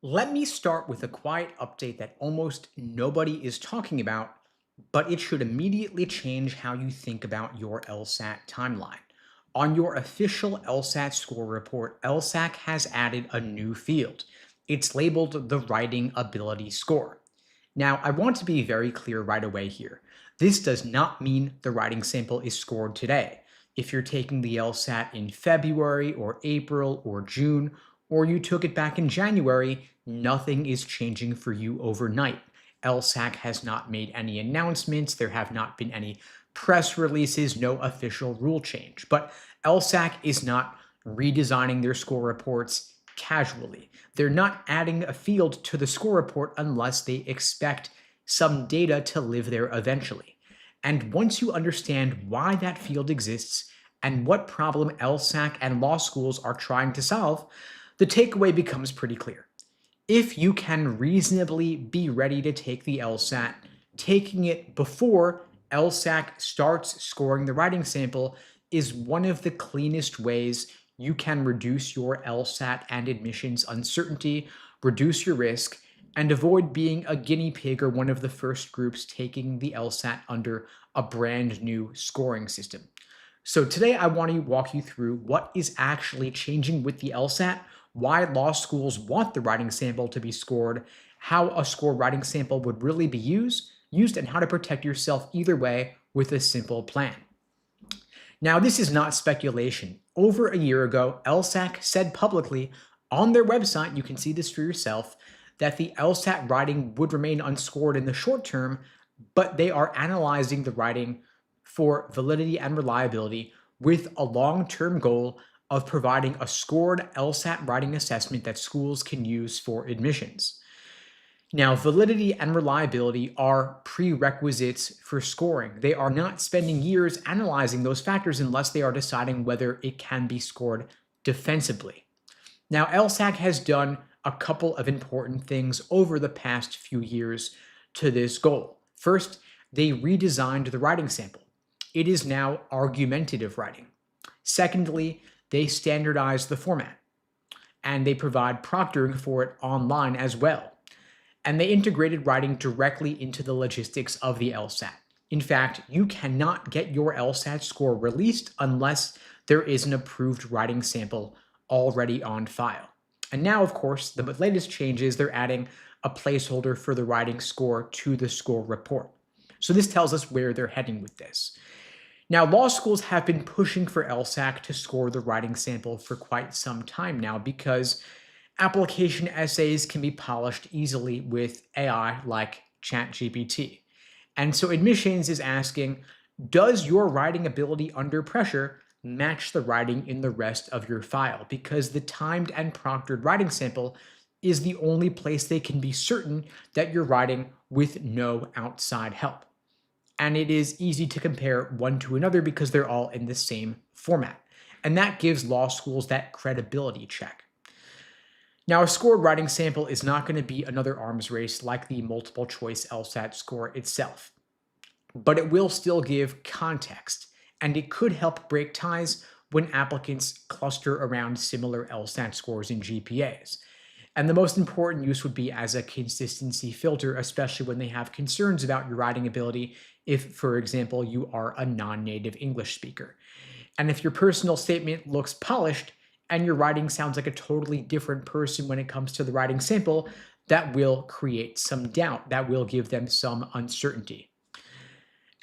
Let me start with a quiet update that almost nobody is talking about, but it should immediately change how you think about your LSAT timeline. On your official LSAT score report, LSAC has added a new field. It's labeled the Writing Ability Score. Now, I want to be very clear right away here. This does not mean the writing sample is scored today. If you're taking the LSAT in February or April or June, or you took it back in January, nothing is changing for you overnight. LSAC has not made any announcements, there have not been any press releases, no official rule change. But LSAC is not redesigning their score reports casually. They're not adding a field to the score report unless they expect some data to live there eventually. And once you understand why that field exists and what problem LSAC and law schools are trying to solve, the takeaway becomes pretty clear. If you can reasonably be ready to take the LSAT, taking it before LSAC starts scoring the writing sample is one of the cleanest ways you can reduce your LSAT and admissions uncertainty, reduce your risk, and avoid being a guinea pig or one of the first groups taking the LSAT under a brand new scoring system. So today I want to walk you through what is actually changing with the LSAT, why law schools want the writing sample to be scored, how a scored writing sample would really be used, and how to protect yourself either way with a simple plan. Now, this is not speculation. Over a year ago, LSAC said publicly on their website, you can see this for yourself, that the LSAT writing would remain unscored in the short term, but they are analyzing the writing for validity and reliability with a long-term goal of providing a scored LSAT writing assessment that schools can use for admissions. Now, validity and reliability are prerequisites for scoring. They are not spending years analyzing those factors unless they are deciding whether it can be scored defensively. Now, LSAC has done a couple of important things over the past few years to this goal. First, they redesigned the writing sample. It is now argumentative writing. Secondly, they standardized the format, and they provide proctoring for it online as well. And they integrated writing directly into the logistics of the LSAT. In fact, you cannot get your LSAT score released unless there is an approved writing sample already on file. And now, of course, the latest change is they're adding a placeholder for the writing score to the score report. So this tells us where they're heading with this. Now, law schools have been pushing for LSAC to score the writing sample for quite some time now because application essays can be polished easily with AI like ChatGPT. And so admissions is asking, does your writing ability under pressure match the writing in the rest of your file? Because the timed and proctored writing sample is the only place they can be certain that you're writing with no outside help. And it is easy to compare one to another because they're all in the same format. And that gives law schools that credibility check. Now, a scored writing sample is not going to be another arms race like the multiple choice LSAT score itself, but it will still give context, and it could help break ties when applicants cluster around similar LSAT scores and GPAs. And the most important use would be as a consistency filter, especially when they have concerns about your writing ability if, for example, you are a non-native English speaker. And if your personal statement looks polished and your writing sounds like a totally different person when it comes to the writing sample, that will create some doubt. That will give them some uncertainty.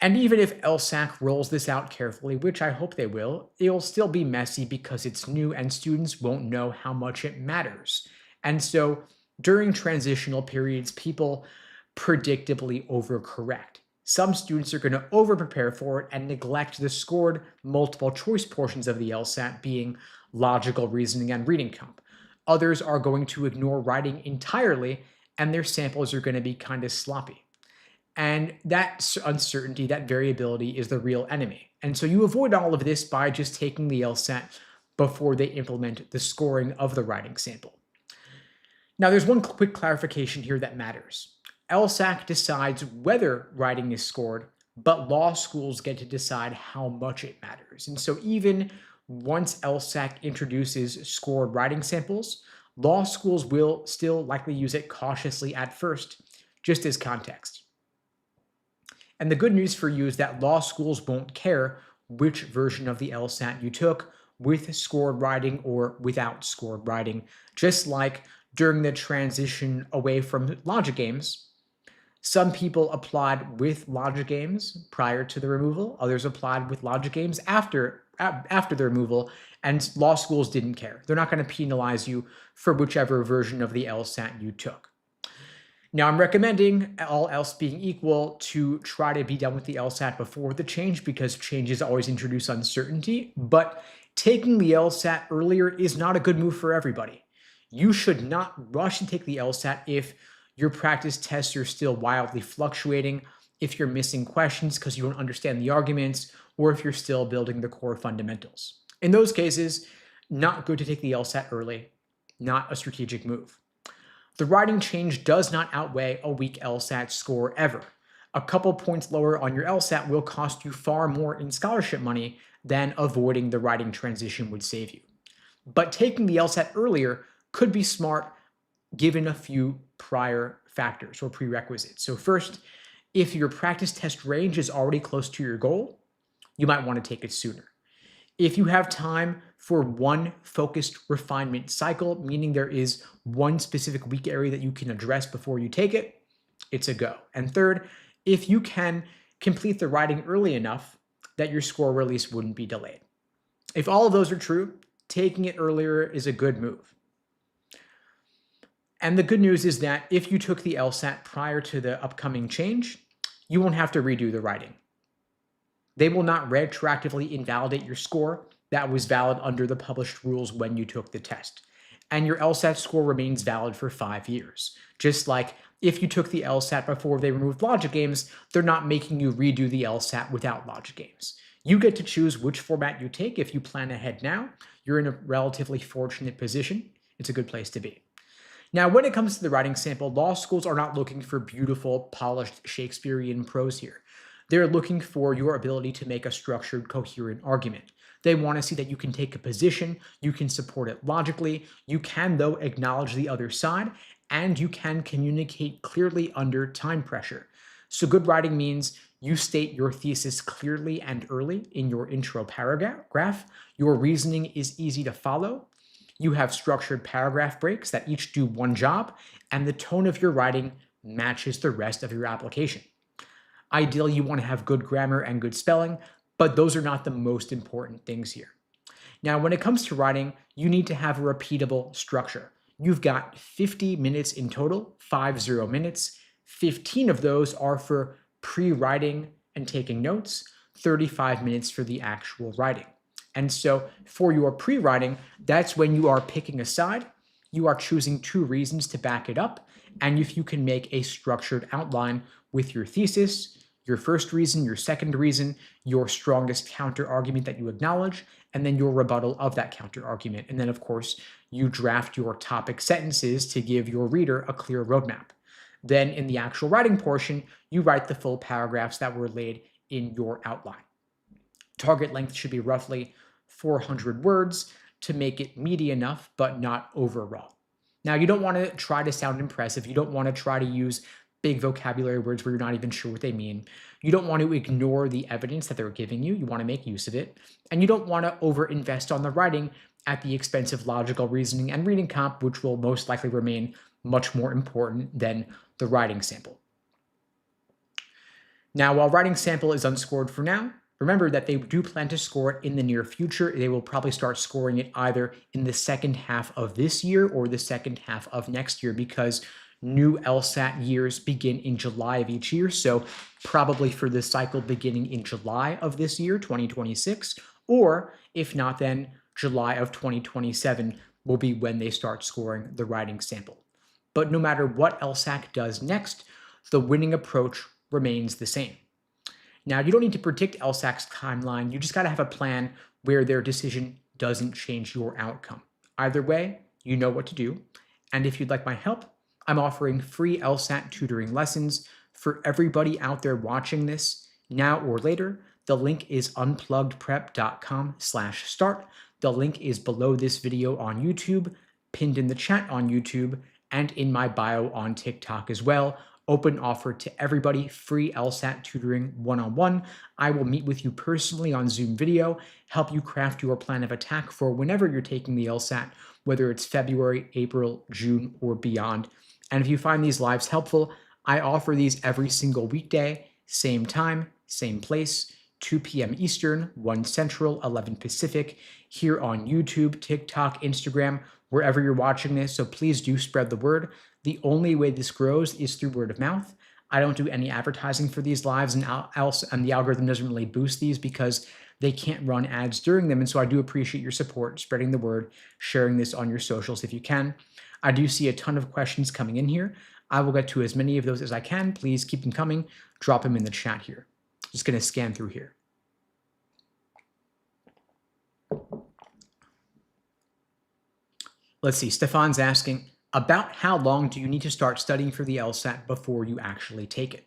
And even if LSAC rolls this out carefully, which I hope they will, it'll still be messy because it's new and students won't know how much it matters. And so during transitional periods, people predictably overcorrect. Some students are going to over-prepare for it and neglect the scored multiple choice portions of the LSAT, being logical reasoning and reading comp. Others are going to ignore writing entirely, and their samples are going to be kind of sloppy. And that uncertainty, that variability is the real enemy. And so you avoid all of this by just taking the LSAT before they implement the scoring of the writing sample. Now, there's one quick clarification here that matters. LSAC decides whether writing is scored, but law schools get to decide how much it matters. And so even once LSAC introduces scored writing samples, Law schools will still likely use it cautiously at first, just as context. And the good news for you is that law schools won't care which version of the LSAT you took, with scored writing or without scored writing. Just like during the transition away from logic games, some people applied with logic games prior to the removal, others applied with logic games after the removal, and law schools didn't care. They're not going to penalize you for whichever version of the LSAT you took. Now, I'm recommending, all else being equal, to try to be done with the LSAT before the change because changes always introduce uncertainty. But taking the LSAT earlier is not a good move for everybody. You should not rush to take the LSAT if your practice tests are still wildly fluctuating, if you're missing questions because you don't understand the arguments, or if you're still building the core fundamentals. In those cases, not good to take the LSAT early, not a strategic move. The writing change does not outweigh a weak LSAT score ever. A couple points lower on your LSAT will cost you far more in scholarship money than avoiding the writing transition would save you. But taking the LSAT earlier could be smart given a few prior factors or prerequisites. So first, if your practice test range is already close to your goal, you might want to take it sooner. If you have time for one focused refinement cycle, meaning there is one specific weak area that you can address before you take it, it's a go. And third, if you can complete the writing early enough that your score release wouldn't be delayed. If all of those are true, taking it earlier is a good move. And the good news is that if you took the LSAT prior to the upcoming change, you won't have to redo the writing. They will not retroactively invalidate your score that was valid under the published rules when you took the test. And your LSAT score remains valid for 5 years. Just like if you took the LSAT before they removed logic games, they're not making you redo the LSAT without logic games. You get to choose which format you take. If you plan ahead now, you're in a relatively fortunate position. It's a good place to be. Now, when it comes to the writing sample, law schools are not looking for beautiful, polished Shakespearean prose here. They're looking for your ability to make a structured, coherent argument. They want to see that you can take a position, you can support it logically, you can, though, acknowledge the other side, and you can communicate clearly under time pressure. So good writing means you state your thesis clearly and early in your intro paragraph. Your reasoning is easy to follow. You have structured paragraph breaks that each do one job, and the tone of your writing matches the rest of your application. Ideally, you want to have good grammar and good spelling, but those are not the most important things here. Now, when it comes to writing, you need to have a repeatable structure. You've got 50 minutes in total, 50 minutes. 15 of those are for pre-writing and taking notes, 35 minutes for the actual writing. And so for your pre-writing, that's when you are picking a side, you are choosing 2 reasons to back it up, and if you can make a structured outline with your thesis, your first reason, your second reason, your strongest counter argument that you acknowledge, and then your rebuttal of that counter argument. And then, of course, you draft your topic sentences to give your reader a clear roadmap. Then in the actual writing portion, you write the full paragraphs that were laid in your outline. Target length should be roughly 400 words to make it meaty enough, but not overraw. Now, you don't want to try to sound impressive. You don't want to try to use big vocabulary words where you're not even sure what they mean. You don't want to ignore the evidence that they're giving you. You want to make use of it. And you don't want to overinvest on the writing at the expense of logical reasoning and reading comp, which will most likely remain much more important than the writing sample. Now, while writing sample is unscored for now, remember that they do plan to score it in the near future. They will probably start scoring it either in the second half of this year or the second half of next year, because new LSAT years begin in July of each year. So probably for this cycle beginning in July of this year, 2026, or if not, then July of 2027 will be when they start scoring the writing sample. But no matter what LSAC does next, the winning approach remains the same. Now, you don't need to predict LSAC's timeline. You just got to have a plan where their decision doesn't change your outcome. Either way, you know what to do. And if you'd like my help, I'm offering free LSAT tutoring lessons for everybody out there watching this now or later. The link is unpluggedprep.com/start. The link is below this video on YouTube. pinned in the chat on YouTube and in my bio on TikTok as well. Open offer to everybody, free LSAT tutoring one-on-one. I will meet with you personally on Zoom video, help you craft your plan of attack for whenever you're taking the LSAT, whether it's February, April, June, or beyond. And if you find these lives helpful, I offer these every single weekday, same time, same place, 2 p.m. Eastern, 1 Central, 11 Pacific, here on YouTube, TikTok, Instagram, wherever you're watching this. So please do spread the word. The only way this grows is through word of mouth. I don't do any advertising for these lives, and the algorithm doesn't really boost these because they can't run ads during them. And so I do appreciate your support, spreading the word, sharing this on your socials if you can. I do see a ton of questions coming in here. I will get to as many of those as I can. Please keep them coming. Drop them in the chat here. Just going to scan through here. Let's see. Stefan's asking, about how long do you need to start studying for the LSAT before you actually take it?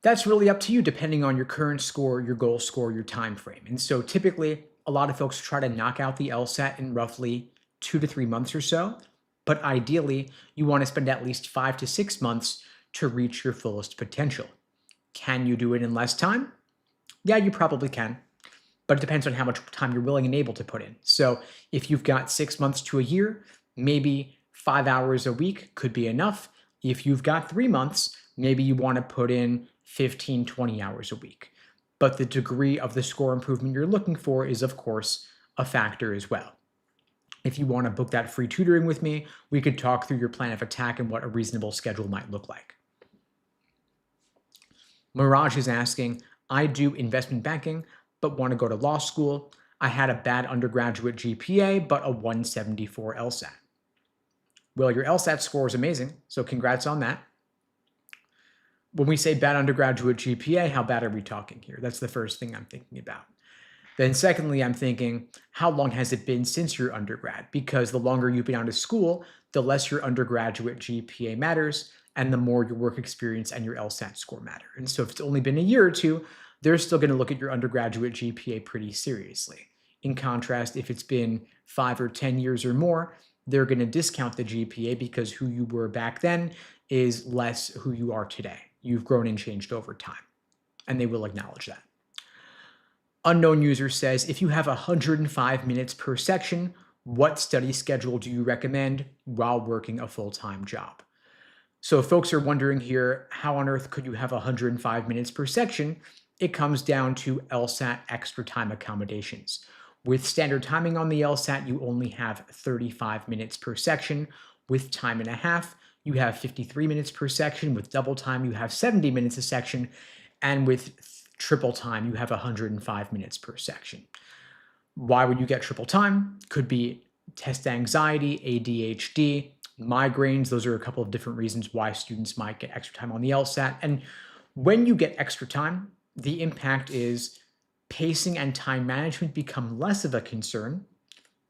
That's really up to you depending on your current score, your goal score, your time frame. And so typically, a lot of folks try to knock out the LSAT in roughly 2 to 3 months or so. But ideally, you want to spend at least 5 to 6 months to reach your fullest potential. Can you do it in less time? Yeah, you probably can. But it depends on how much time you're willing and able to put in. So if you've got 6 months to a year, maybe 5 hours a week could be enough. If you've got 3 months, maybe you want to put in 15, 20 hours a week. But the degree of the score improvement you're looking for is, of course, a factor as well. If you want to book that free tutoring with me, we could talk through your plan of attack and what a reasonable schedule might look like. Mirage is asking, I do investment banking, but want to go to law school. I had a bad undergraduate GPA, but a 174 LSAT. Well, your LSAT score is amazing, so congrats on that. When we say bad undergraduate GPA, how bad are we talking here? That's the first thing I'm thinking about. Then secondly, I'm thinking, how long has it been since your undergrad? Because the longer you've been out of school, the less your undergraduate GPA matters, and the more your work experience and your LSAT score matter. And so if it's only been a year or two, they're still going to look at your undergraduate GPA pretty seriously. In contrast, if it's been 5 or 10 years or more, they're going to discount the GPA because who you were back then is less who you are today. You've grown and changed over time, and they will acknowledge that. Unknown user says, if you have 105 minutes per section, what study schedule do you recommend while working a full-time job? So if folks are wondering here, how on earth could you have 105 minutes per section? It comes down to LSAT extra time accommodations. With standard timing on the LSAT, you only have 35 minutes per section. With time and a half, you have 53 minutes per section. With double time, you have 70 minutes a section. And with triple time, you have 105 minutes per section. Why would you get triple time? Could be test anxiety, ADHD, migraines. Those are a couple of different reasons why students might get extra time on the LSAT. And when you get extra time, the impact is pacing and time management become less of a concern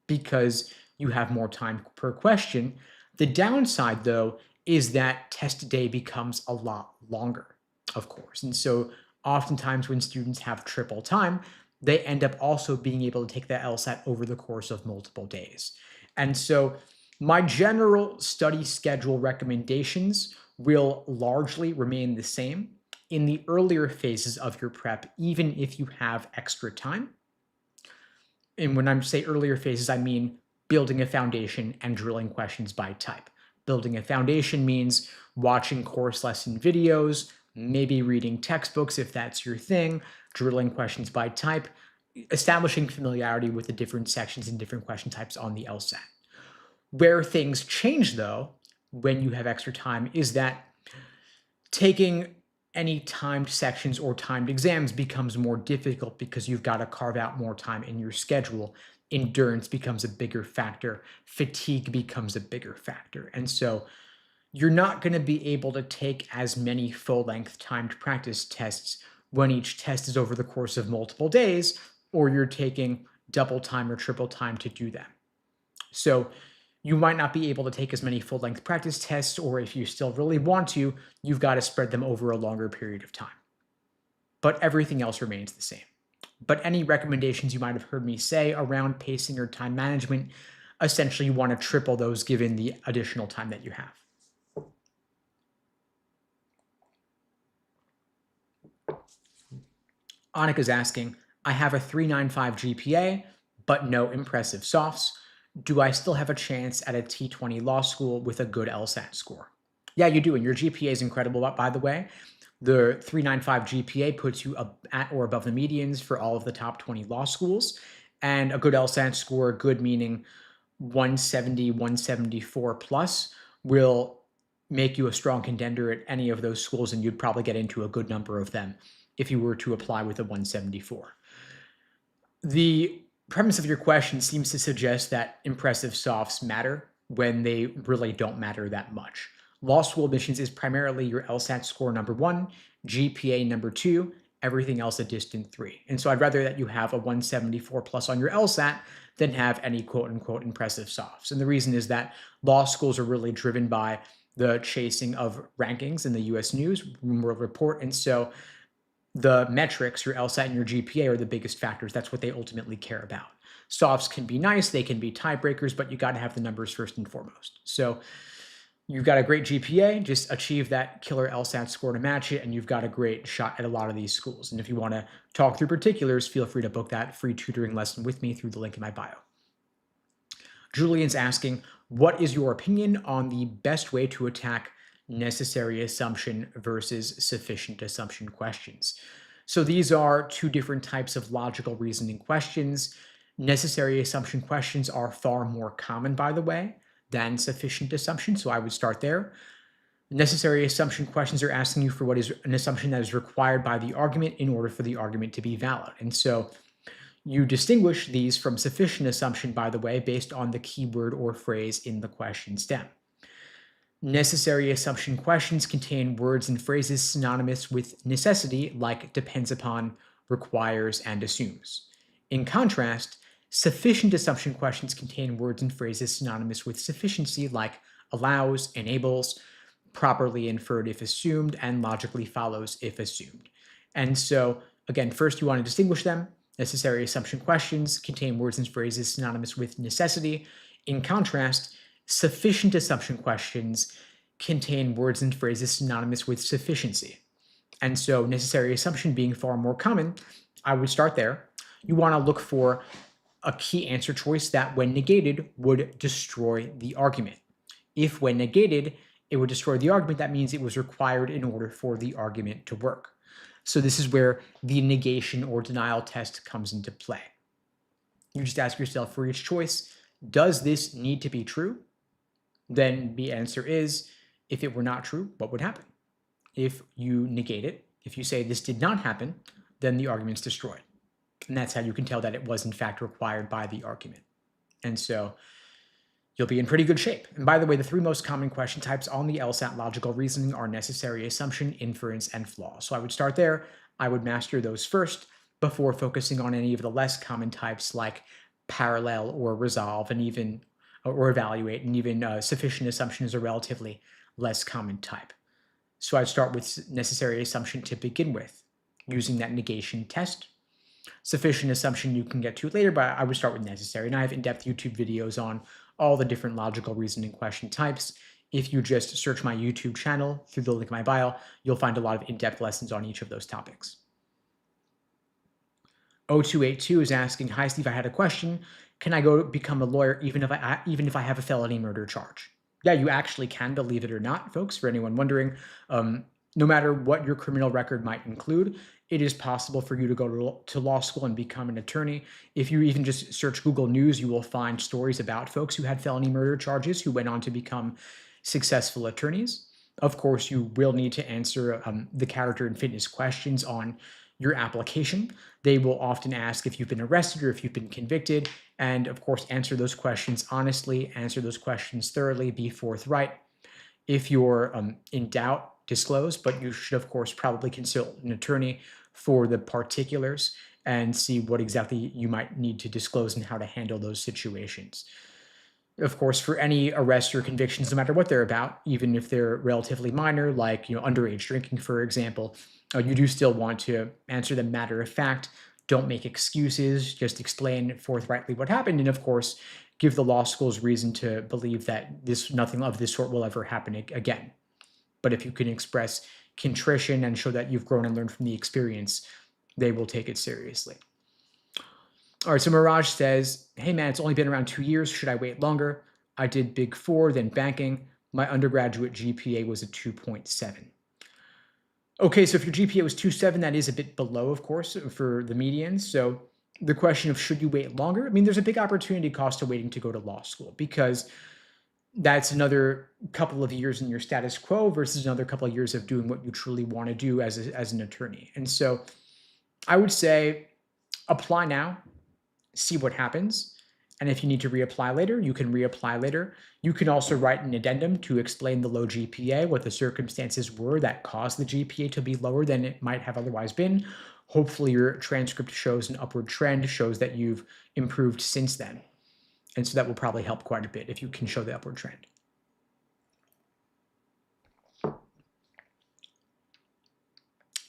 because you have more time per question. The downside, though, is that test day becomes a lot longer, of course. And so oftentimes when students have triple time, they end up also being able to take the LSAT over the course of multiple days. And so my general study schedule recommendations will largely remain the same in the earlier phases of your prep, even if you have extra time. And when I say earlier phases, I mean building a foundation and drilling questions by type. Building a foundation means watching course lesson videos, maybe reading textbooks if that's your thing, drilling questions by type, establishing familiarity with the different sections and different question types on the LSAT. Where things change, though, when you have extra time, is that taking any timed sections or timed exams becomes more difficult because you've got to carve out more time in your schedule. Endurance becomes a bigger factor. Fatigue becomes a bigger factor. And so you're not going to be able to take as many full-length timed practice tests when each test is over the course of multiple days, or you're taking double time or triple time to do them. So you might not be able to take as many full-length practice tests, or if you still really want to, you've got to spread them over a longer period of time. But everything else remains the same. But any recommendations you might have heard me say around pacing or time management, essentially you want to triple those given the additional time that you have. Annika's asking, I have a 3.95 GPA, but no impressive softs. Do I still have a chance at a T20 law school with a good LSAT score? Yeah, you do, and your GPA is incredible, by the way. The 3.95 GPA puts you at or above the medians for all of the top 20 law schools, and a good LSAT score, good meaning 170, 174 plus, will make you a strong contender at any of those schools, and you'd probably get into a good number of them if you were to apply with a 174. The premise of your question seems to suggest that impressive softs matter when they really don't matter that much. Law school admissions is primarily your LSAT score number 1, GPA number 2, everything else a distant 3. And so I'd rather that you have a 174 plus on your LSAT than have any quote unquote impressive softs. And the reason is that law schools are really driven by the chasing of rankings in the US News World Report. And so the metrics, your LSAT and your GPA, are the biggest factors. That's what they ultimately care about. Softs can be nice, they can be tiebreakers, but you got to have the numbers first and foremost. So you've got a great GPA, just achieve that killer LSAT score to match it, and you've got a great shot at a lot of these schools. And if you want to talk through particulars, feel free to book that free tutoring lesson with me through the link in my bio. Julian's asking, what is your opinion on the best way to attack necessary assumption versus sufficient assumption questions? So these are two different types of logical reasoning questions. Necessary assumption questions are far more common, by the way, than sufficient assumption, so I would start there. Necessary assumption questions are asking you for what is an assumption that is required by the argument in order for the argument to be valid. And so you distinguish these from sufficient assumption, by the way, based on the keyword or phrase in the question stem. Necessary assumption questions contain words and phrases synonymous with necessity, like depends upon, requires, and assumes. In contrast, sufficient assumption questions contain words and phrases synonymous with sufficiency, like allows, enables, properly inferred if assumed, and logically follows if assumed. And so, again, first you want to distinguish them. Necessary assumption questions contain words and phrases synonymous with necessity. In contrast, sufficient assumption questions contain words and phrases synonymous with sufficiency. And so necessary assumption being far more common, I would start there. You want to look for a key answer choice that, when negated, would destroy the argument. If, when negated, it would destroy the argument, that means it was required in order for the argument to work. So this is where the negation or denial test comes into play. You just ask yourself for each choice, does this need to be true? Then the answer is, if it were not true, what would happen? If you negate it, if you say this did not happen, then the argument's destroyed. And that's how you can tell that it was in fact required by the argument. And so you'll be in pretty good shape. And by the way, the three most common question types on the LSAT logical reasoning are necessary assumption, inference, and flaw. So I would start there. I would master those first before focusing on any of the less common types like parallel or resolve and even or evaluate, and even sufficient assumption is a relatively less common type. So I'd start with necessary assumption to begin with, using that negation test. Sufficient assumption you can get to later, but I would start with necessary. And I have in-depth YouTube videos on all the different logical reasoning question types. If you just search my YouTube channel through the link in my bio, you'll find a lot of in-depth lessons on each of those topics. 0282 is asking, hi Steve, I had a question. Can I go become a lawyer even if I have a felony murder charge? Yeah, you actually can, believe it or not, folks, for anyone wondering. No matter what your criminal record might include, it is possible for you to go to law school and become an attorney. If you even just search Google News, you will find stories about folks who had felony murder charges who went on to become successful attorneys. Of course, you will need to answer the character and fitness questions on your application. They will often ask if you've been arrested or if you've been convicted, and of course, answer those questions honestly, answer those questions thoroughly, be forthright. If you're in doubt, disclose, but you should, of course, probably consult an attorney for the particulars and see what exactly you might need to disclose and how to handle those situations. Of course, for any arrests or convictions, no matter what they're about, even if they're relatively minor, like underage drinking, for example, you do still want to answer them matter of fact. Don't make excuses. Just explain forthrightly what happened. And of course, give the law schools reason to believe that nothing of this sort will ever happen again. But if you can express contrition and show that you've grown and learned from the experience, they will take it seriously. All right, so Mirage says, hey man, it's only been around 2 years. Should I wait longer? I did Big Four, then banking. My undergraduate GPA was a 2.7. Okay, so if your GPA was 2.7, that is a bit below, of course, for the median. So the question of should you wait longer? I mean, there's a big opportunity cost to waiting to go to law school because that's another couple of years in your status quo versus another couple of years of doing what you truly want to do as an attorney. And so I would say apply now, see what happens. And if you need to reapply later, you can reapply later. You can also write an addendum to explain the low GPA, what the circumstances were that caused the GPA to be lower than it might have otherwise been. Hopefully your transcript shows an upward trend, shows that you've improved since then. And so that will probably help quite a bit if you can show the upward trend.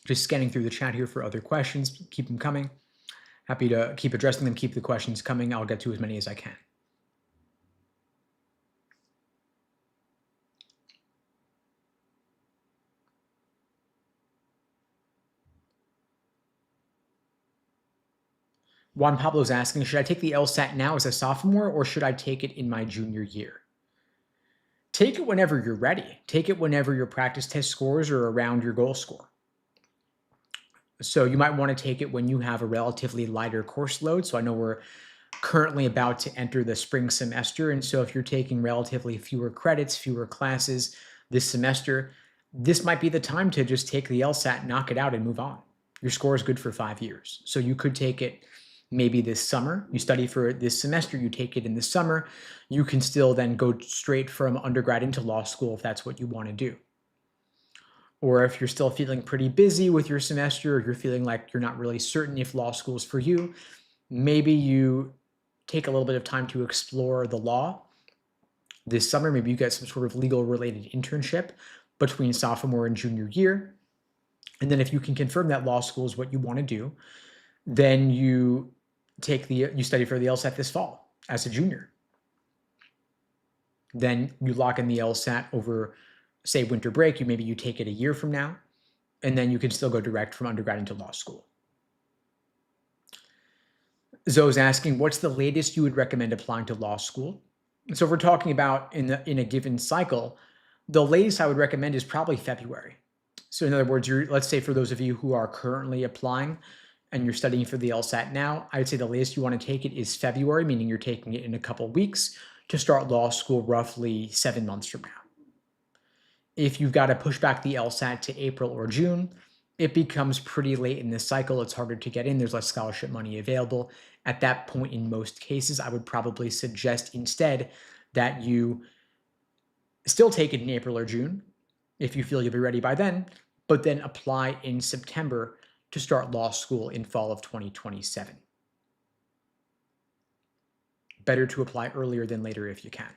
Just scanning through the chat here for other questions. Keep them coming. Happy to keep addressing them, keep the questions coming. I'll get to as many as I can. Juan Pablo's asking, should I take the LSAT now as a sophomore or should I take it in my junior year? Take it whenever you're ready. Take it whenever your practice test scores are around your goal score. So you might want to take it when you have a relatively lighter course load. So I know we're currently about to enter the spring semester. And so if you're taking relatively fewer credits, fewer classes this semester, this might be the time to just take the LSAT, knock it out, and move on. Your score is good for 5 years. So you could take it maybe this summer. You study for this semester, you take it in the summer. You can still then go straight from undergrad into law school if that's what you want to do. Or if you're still feeling pretty busy with your semester, or you're feeling like you're not really certain if law school is for you, maybe you take a little bit of time to explore the law this summer. Maybe you get some sort of legal related internship between sophomore and junior year. And then if you can confirm that law school is what you want to do, then you study for the LSAT this fall as a junior. Then you lock in the LSAT over, say, winter break. Maybe you take it a year from now, and then you can still go direct from undergrad into law school. Zoe's asking, what's the latest you would recommend applying to law school? So if we're talking about in a given cycle, the latest I would recommend is probably February. So in other words, let's say for those of you who are currently applying and you're studying for the LSAT now, I would say the latest you want to take it is February, meaning you're taking it in a couple weeks to start law school roughly 7 months from now. If you've got to push back the LSAT to April or June, it becomes pretty late in this cycle. It's harder to get in. There's less scholarship money available. At that point, in most cases, I would probably suggest instead that you still take it in April or June if you feel you'll be ready by then, but then apply in September to start law school in fall of 2027. Better to apply earlier than later if you can.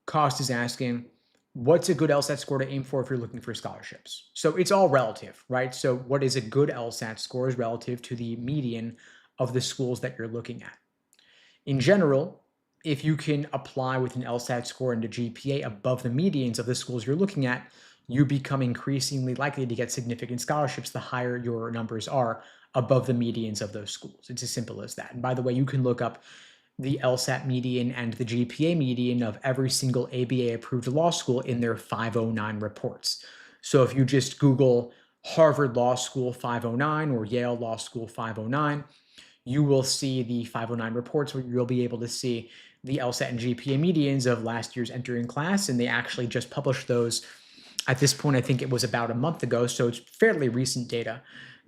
Cost is asking, what's a good LSAT score to aim for if you're looking for scholarships? So it's all relative, right? So what is a good LSAT score is relative to the median of the schools that you're looking at. In general, if you can apply with an LSAT score and a GPA above the medians of the schools you're looking at, you become increasingly likely to get significant scholarships the higher your numbers are above the medians of those schools. It's as simple as that. And by the way, you can look up the LSAT median and the GPA median of every single ABA-approved law school in their 509 reports. So if you just Google Harvard Law School 509 or Yale Law School 509, you will see the 509 reports where you'll be able to see the LSAT and GPA medians of last year's entering class, and they actually just published those. At this point, I think it was about a month ago, so it's fairly recent data,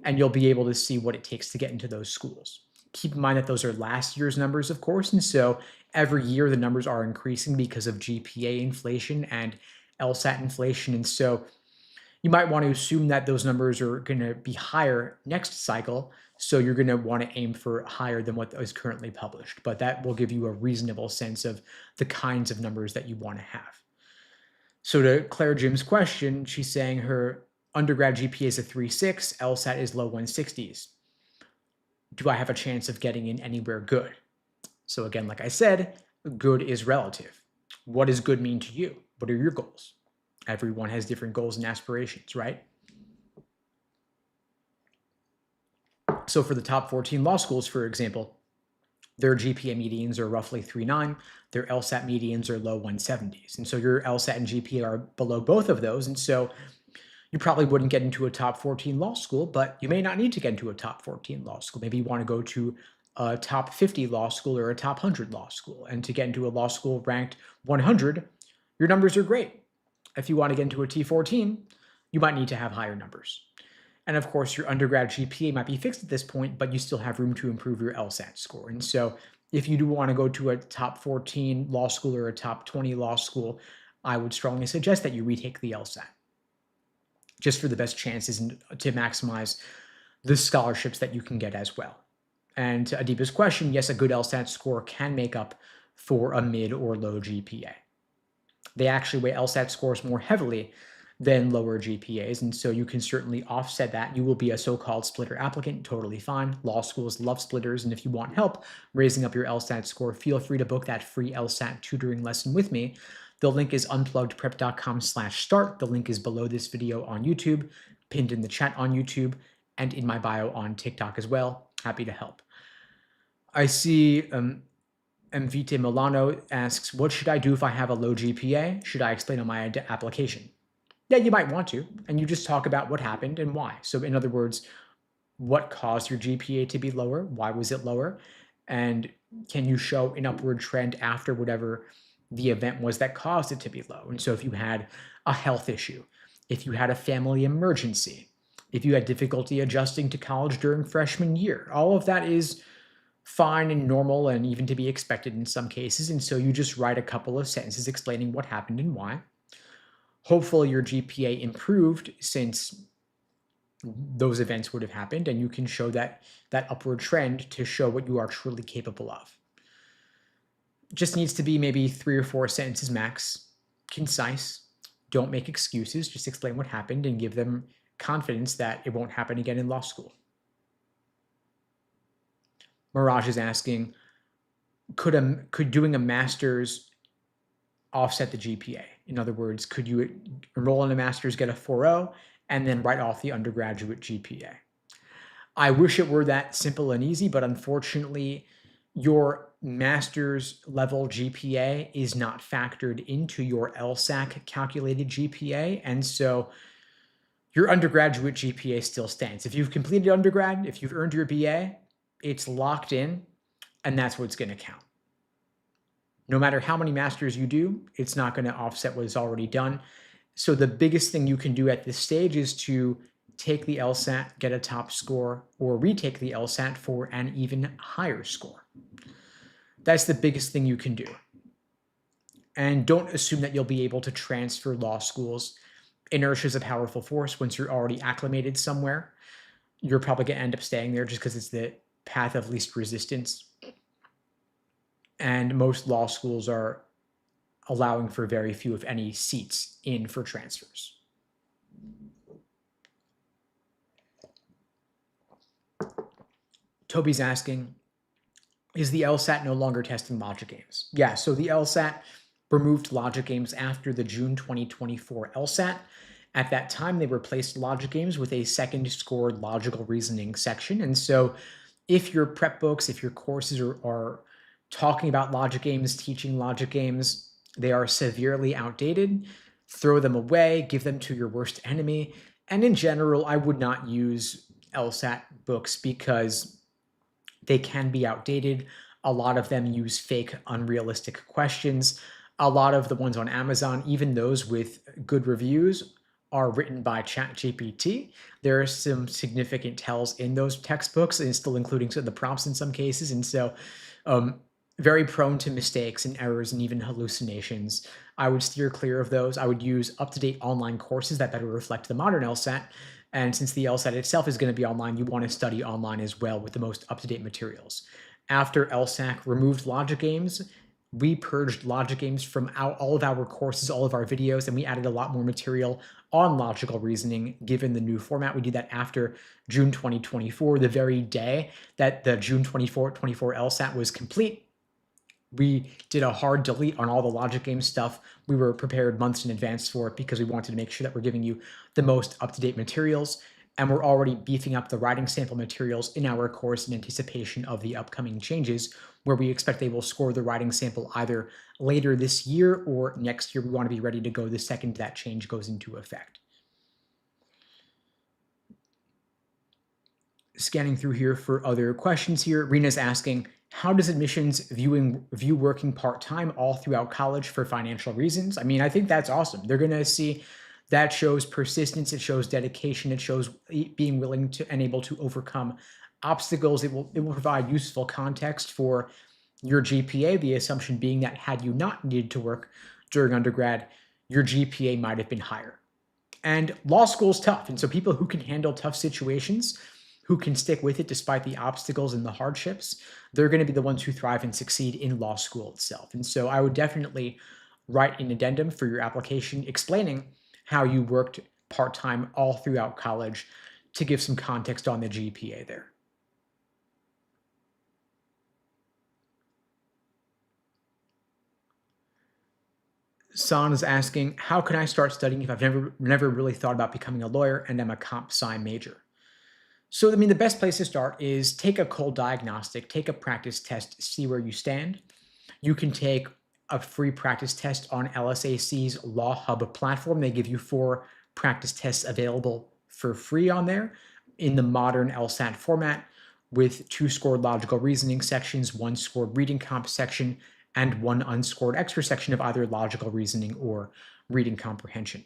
and you'll be able to see what it takes to get into those schools. Keep in mind that those are last year's numbers, of course, and so every year the numbers are increasing because of GPA inflation and LSAT inflation, and so you might want to assume that those numbers are going to be higher next cycle, so you're going to want to aim for higher than what is currently published, but that will give you a reasonable sense of the kinds of numbers that you want to have. So to Claire Jim's question, she's saying her undergrad GPA is a 3.6, LSAT is low 160s. Do I have a chance of getting in anywhere good? So again, like I said, good is relative. What does good mean to you? What are your goals? Everyone has different goals and aspirations, right? So for the top 14 law schools, for example, their GPA medians are roughly 3.9. Their LSAT medians are low 170s. And so your LSAT and GPA are below both of those. And so you probably wouldn't get into a top 14 law school, but you may not need to get into a top 14 law school. Maybe you want to go to a top 50 law school or a top 100 law school. And to get into a law school ranked 100, your numbers are great. If you want to get into a T14, you might need to have higher numbers. And of course, your undergrad GPA might be fixed at this point, but you still have room to improve your LSAT score. And so if you do want to go to a top 14 law school or a top 20 law school, I would strongly suggest that you retake the LSAT, just for the best chances and to maximize the scholarships that you can get as well. And to Adiba's question, yes, a good LSAT score can make up for a mid or low GPA. They actually weigh LSAT scores more heavily than lower GPAs, and so you can certainly offset that. You will be a so-called splitter applicant, totally fine. Law schools love splitters, and if you want help raising up your LSAT score, feel free to book that free LSAT tutoring lesson with me. The link is unpluggedprep.com/start. The link is below this video on YouTube, pinned in the chat on YouTube, and in my bio on TikTok as well. Happy to help. I see Mvite Milano asks, what should I do if I have a low GPA? Should I explain on my application? Yeah, you might want to, and you just talk about what happened and why. So in other words, what caused your GPA to be lower? Why was it lower? And can you show an upward trend after whatever the event was that caused it to be low? And so if you had a health issue, if you had a family emergency, if you had difficulty adjusting to college during freshman year, all of that is fine and normal and even to be expected in some cases. And so you just write a couple of sentences explaining what happened and why. Hopefully your GPA improved since those events would have happened, and you can show that upward trend to show what you are truly capable of. Just needs to be maybe 3 or 4 sentences max, concise. Don't make excuses, just explain what happened and give them confidence that it won't happen again in law school. Mirage is asking, could doing a master's offset the GPA? In other words, could you enroll in a master's, get a 4.0, and then write off the undergraduate GPA? I wish it were that simple and easy, but unfortunately, your master's level GPA is not factored into your LSAC calculated GPA, and so your undergraduate GPA still stands. If you've completed undergrad, if you've earned your BA, it's locked in, and that's what's going to count. No matter how many masters you do, it's not going to offset what is already done. So the biggest thing you can do at this stage is to take the LSAT, get a top score, or retake the LSAT for an even higher score. That's the biggest thing you can do. And don't assume that you'll be able to transfer law schools. Inertia is a powerful force. Once you're already acclimated somewhere, you're probably going to end up staying there just because it's the path of least resistance. And most law schools are allowing for very few, if any, seats in for transfers. Toby's asking, is the LSAT no longer testing logic games? Yeah, so the LSAT removed logic games after the June 2024 LSAT. At that time, they replaced logic games with a second scored logical reasoning section. And so if your prep books, if your courses are talking about logic games, teaching logic games, they are severely outdated. Throw them away, give them to your worst enemy. And in general, I would not use LSAT books because they can be outdated. A lot of them use fake, unrealistic questions. A lot of the ones on Amazon, even those with good reviews, are written by ChatGPT. There are some significant tells in those textbooks, and still including the prompts in some cases. And so very prone to mistakes and errors and even hallucinations. I would steer clear of those. I would use up-to-date online courses that better reflect the modern LSAT. And since the LSAT itself is going to be online, you want to study online as well with the most up-to-date materials. After LSAC removed logic games, We purged logic games from all of our courses, all of our videos, and we added a lot more material on logical reasoning given the new format. We did that after June 2024, the very day that the June 24 LSAT was complete. We did a hard delete on all the logic game stuff. We were prepared months in advance for it because we wanted to make sure that we're giving you the most up-to-date materials. And we're already beefing up the writing sample materials in our course in anticipation of the upcoming changes, where we expect they will score the writing sample either later this year or next year. We want to be ready to go the second that change goes into effect. Scanning through here for other questions here. Rena's asking, how does admissions view working part-time all throughout college for financial reasons? I mean, I think that's awesome. They're going to see that shows persistence, it shows dedication, it shows being willing to and able to overcome obstacles. It will provide useful context for your GPA, the assumption being that had you not needed to work during undergrad, your GPA might have been higher. And law school is tough. And so people who can handle tough situations, who can stick with it despite the obstacles and the hardships, they're going to be the ones who thrive and succeed in law school itself. And so I would definitely write an addendum for your application explaining how you worked part-time all throughout college to give some context on the GPA there. San is asking, how can I start studying if I've never really thought about becoming a lawyer and I'm a comp sci major? So, I mean, the best place to start is take a cold diagnostic, take a practice test, see where you stand. You can take a free practice test on LSAC's Law Hub platform. They give you 4 practice tests available for free on there in the modern LSAT format with 2 scored logical reasoning sections, 1 scored reading comp section, and 1 unscored extra section of either logical reasoning or reading comprehension.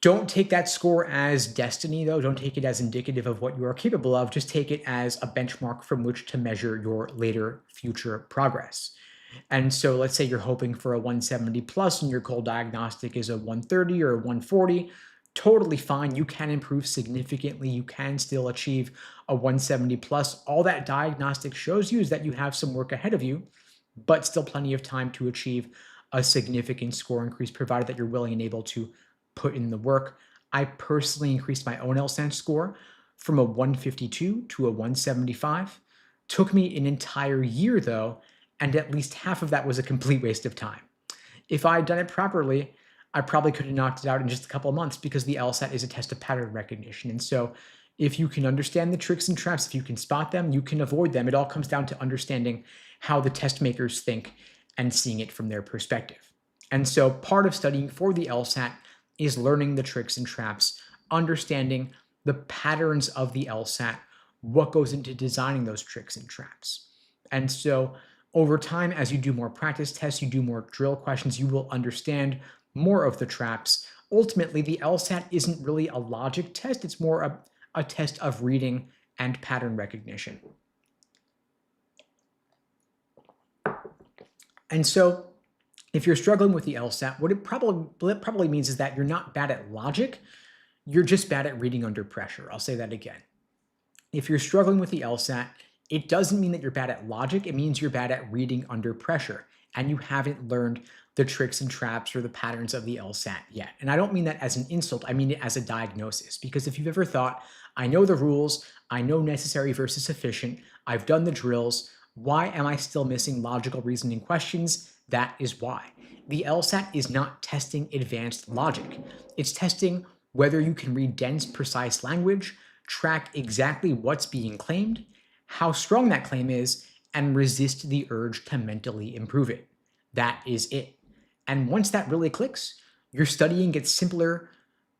Don't take that score as destiny, though. Don't take it as indicative of what you are capable of. Just take it as a benchmark from which to measure your later future progress. And so let's say you're hoping for a 170 plus and your cold diagnostic is a 130 or a 140. Totally fine. You can improve significantly. You can still achieve a 170 plus. All that diagnostic shows you is that you have some work ahead of you, but still plenty of time to achieve a significant score increase, provided that you're willing and able to put in the work. I personally increased my own LSAT score from a 152 to a 175. Took me an entire year though, and at least half of that was a complete waste of time. If I had done it properly, I probably could have knocked it out in just a couple of months because the LSAT is a test of pattern recognition. And so if you can understand the tricks and traps, if you can spot them, you can avoid them. It all comes down to understanding how the test makers think and seeing it from their perspective. And so part of studying for the LSAT is learning the tricks and traps, understanding the patterns of the LSAT, what goes into designing those tricks and traps. And so over time, as you do more practice tests, you do more drill questions, you will understand more of the traps. Ultimately, the LSAT isn't really a logic test. It's more a test of reading and pattern recognition. And so if you're struggling with the LSAT, what it probably means is that you're not bad at logic, you're just bad at reading under pressure. I'll say that again. If you're struggling with the LSAT, it doesn't mean that you're bad at logic, it means you're bad at reading under pressure, and you haven't learned the tricks and traps or the patterns of the LSAT yet. And I don't mean that as an insult, I mean it as a diagnosis, because if you've ever thought, I know the rules, I know necessary versus sufficient, I've done the drills, why am I still missing logical reasoning questions? That is why. The LSAT is not testing advanced logic. It's testing whether you can read dense, precise language, track exactly what's being claimed, how strong that claim is, and resist the urge to mentally improve it. That is it. And once that really clicks, your studying gets simpler,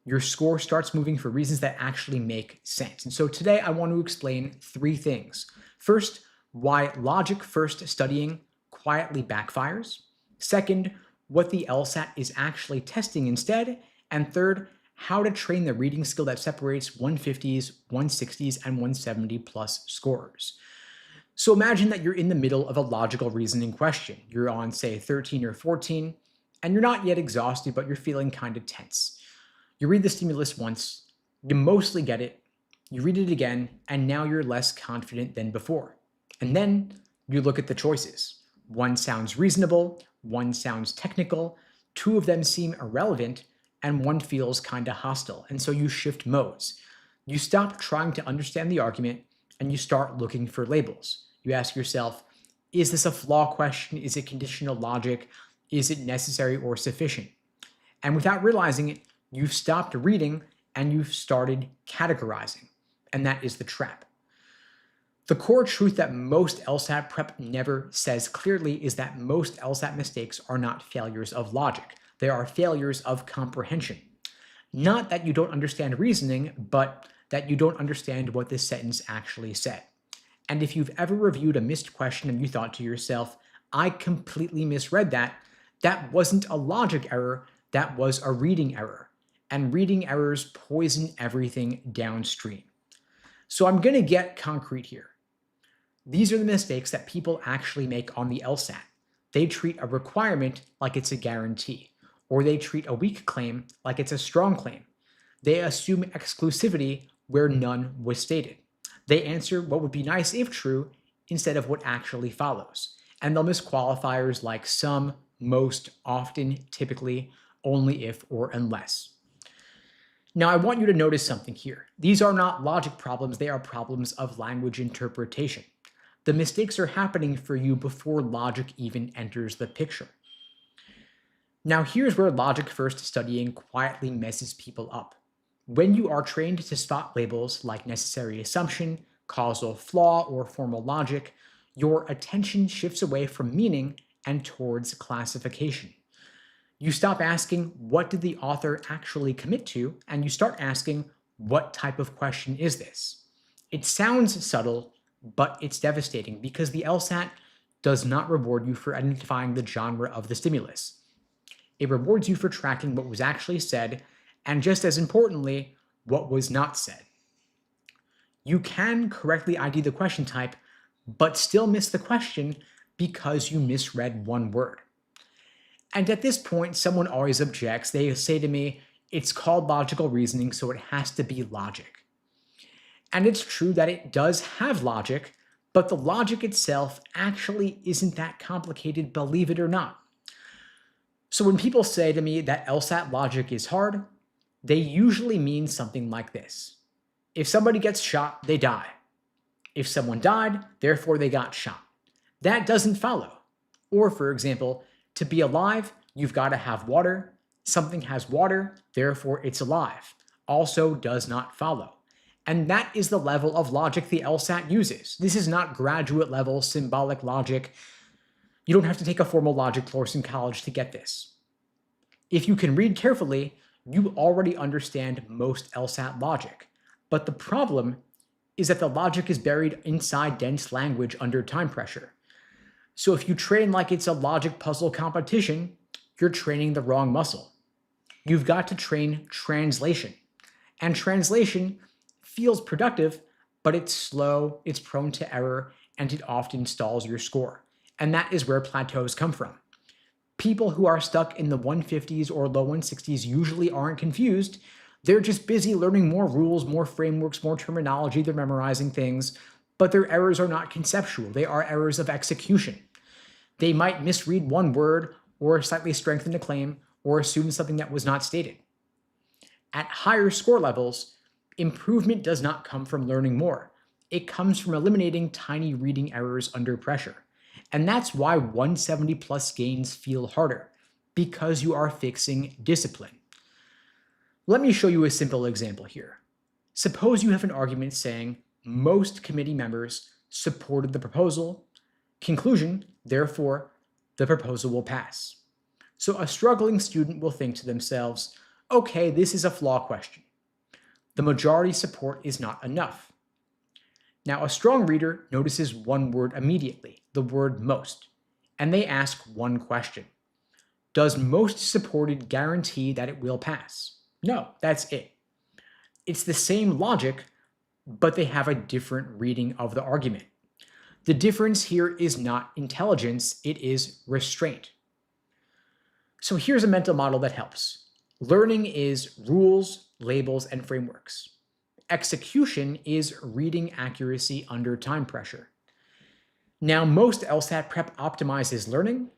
your score starts moving for reasons that actually make sense. And so today I want to explain 3 things. First, why logic-first studying quietly backfires. Second, what the LSAT is actually testing instead. And third, how to train the reading skill that separates 150s, 160s, and 170 plus scorers. So imagine that you're in the middle of a logical reasoning question. You're on, say, 13 or 14, and you're not yet exhausted, but you're feeling kind of tense. You read the stimulus once, you mostly get it, you read it again, and now you're less confident than before. And then you look at the choices. One sounds reasonable, one sounds technical, two of them seem irrelevant, and one feels kind of hostile. And so you shift modes. You stop trying to understand the argument and you start looking for labels. You ask yourself, is this a flaw question? Is it conditional logic? Is it necessary or sufficient? And without realizing it, you've stopped reading and you've started categorizing. And that is the trap. The core truth that most LSAT prep never says clearly is that most LSAT mistakes are not failures of logic. They are failures of comprehension. Not that you don't understand reasoning, but that you don't understand what this sentence actually said. And if you've ever reviewed a missed question and you thought to yourself, I completely misread that, that wasn't a logic error, that was a reading error. And reading errors poison everything downstream. So I'm going to get concrete here. These are the mistakes that people actually make on the LSAT. They treat a requirement like it's a guarantee, or they treat a weak claim like it's a strong claim. They assume exclusivity where none was stated. They answer what would be nice if true instead of what actually follows. And they'll miss qualifiers like some, most, often, typically, only if, or unless. Now, I want you to notice something here. These are not logic problems, they are problems of language interpretation. The mistakes are happening for you before logic even enters the picture. Now, here's where logic first studying quietly messes people up. When you are trained to spot labels like necessary assumption, causal flaw, or formal logic, your attention shifts away from meaning and towards classification. You stop asking, what did the author actually commit to? And you start asking, what type of question is this? It sounds subtle, but it's devastating because the LSAT does not reward you for identifying the genre of the stimulus. It rewards you for tracking what was actually said, and just as importantly, what was not said. You can correctly ID the question type, but still miss the question because you misread one word. And at this point, someone always objects. They say to me, it's called logical reasoning, so it has to be logic. And it's true that it does have logic, but the logic itself actually isn't that complicated, believe it or not. So when people say to me that LSAT logic is hard, they usually mean something like this. If somebody gets shot, they die. If someone died, therefore they got shot. That doesn't follow. Or for example, to be alive, you've got to have water. Something has water, therefore it's alive. Also does not follow. And that is the level of logic the LSAT uses. This is not graduate level symbolic logic. You don't have to take a formal logic course in college to get this. If you can read carefully, you already understand most LSAT logic. But the problem is that the logic is buried inside dense language under time pressure. So if you train like it's a logic puzzle competition, you're training the wrong muscle. You've got to train translation. And translation feels productive, but it's slow, it's prone to error, and it often stalls your score. And that is where plateaus come from. People who are stuck in the 150s or low 160s usually aren't confused. They're just busy learning more rules, more frameworks, more terminology. They're memorizing things, but their errors are not conceptual. They are errors of execution. They might misread one word or slightly strengthen a claim or assume something that was not stated. At higher score levels, improvement does not come from learning more. It comes from eliminating tiny reading errors under pressure. And that's why 170 plus gains feel harder, because you are fixing discipline. Let me show you a simple example here. Suppose you have an argument saying most committee members supported the proposal. Conclusion, therefore, the proposal will pass. So a struggling student will think to themselves, okay, this is a flaw question. The majority support is not enough. Now, a strong reader notices one word immediately, the word most, and they ask one question. Does most supported guarantee that it will pass? No, that's it. It's the same logic, but they have a different reading of the argument. The difference here is not intelligence, it is restraint. So here's a mental model that helps. Learning is rules, labels, and frameworks. Execution is reading accuracy under time pressure. Now, most LSAT prep optimizes learning,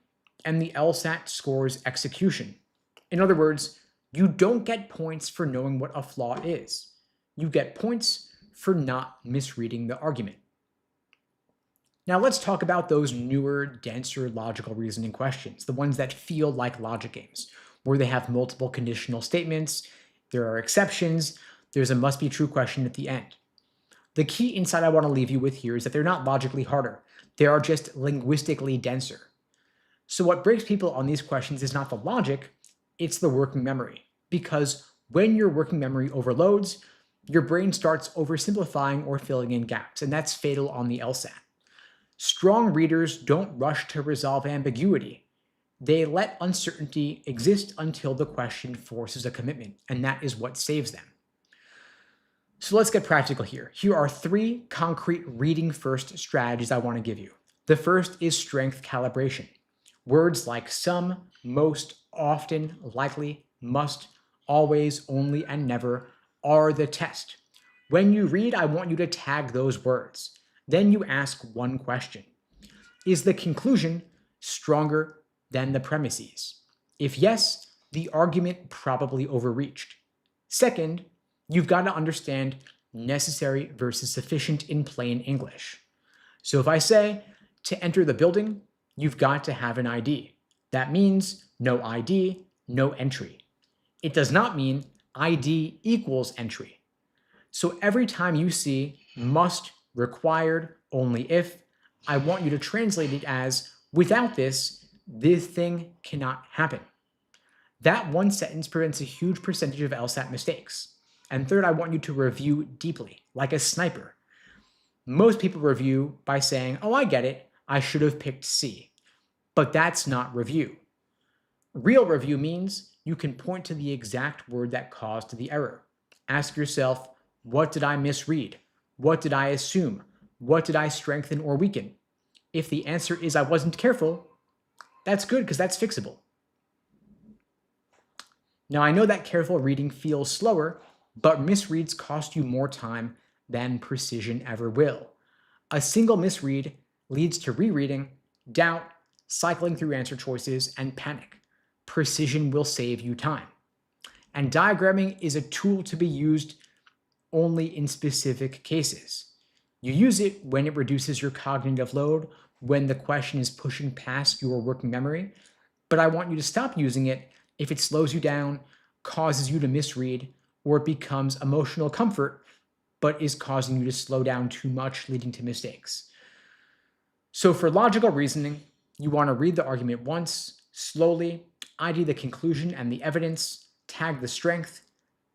and the LSAT scores execution. In other words, you don't get points for knowing what a flaw is. You get points for not misreading the argument. Now let's talk about those newer, denser logical reasoning questions, the ones that feel like logic games, where they have multiple conditional statements, there are exceptions, there's a must be true question at the end. The key insight I want to leave you with here is that they're not logically harder, they are just linguistically denser. So what breaks people on these questions is not the logic, it's the working memory. Because when your working memory overloads, your brain starts oversimplifying or filling in gaps, and that's fatal on the LSAT. Strong readers don't rush to resolve ambiguity. They let uncertainty exist until the question forces a commitment, and that is what saves them. So let's get practical here. Here are 3 concrete reading first strategies I want to give you. The first is strength calibration. Words like some, most, often, likely, must, always, only, and never are the test. When you read, I want you to tag those words. Then you ask one question. Is the conclusion stronger than the premises? If yes, the argument probably overreached. Second, you've got to understand necessary versus sufficient in plain English. So if I say, to enter the building, you've got to have an ID. That means no ID, no entry. It does not mean ID equals entry. So every time you see must, required, only if, I want you to translate it as, without this thing cannot happen. That one sentence prevents a huge percentage of LSAT mistakes. And third, I want you to review deeply, like a sniper. Most people review by saying, oh, I get it, I should have picked C. But that's not review. Real review means you can point to the exact word that caused the error. Ask yourself, what did I misread? What did I assume? What did I strengthen or weaken? If the answer is I wasn't careful, that's good because that's fixable. Now I know that careful reading feels slower, but misreads cost you more time than precision ever will. A single misread leads to rereading, doubt, cycling through answer choices, and panic. Precision will save you time. And diagramming is a tool to be used only in specific cases. You use it when it reduces your cognitive load, when the question is pushing past your working memory, but I want you to stop using it if it slows you down, causes you to misread, or it becomes emotional comfort, but is causing you to slow down too much, leading to mistakes. So for logical reasoning, you want to read the argument once, slowly, ID the conclusion and the evidence, tag the strength,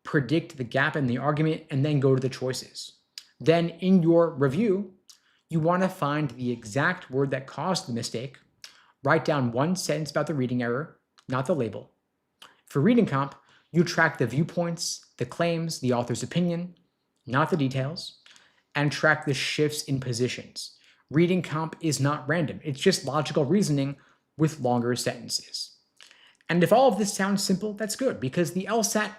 predict the gap in the argument, and then go to the choices. Then in your review, you want to find the exact word that caused the mistake, write down one sentence about the reading error, not the label. For reading comp, you track the viewpoints, the claims, the author's opinion, not the details, and track the shifts in positions. Reading comp is not random. It's just logical reasoning with longer sentences. And if all of this sounds simple, that's good, because the LSAT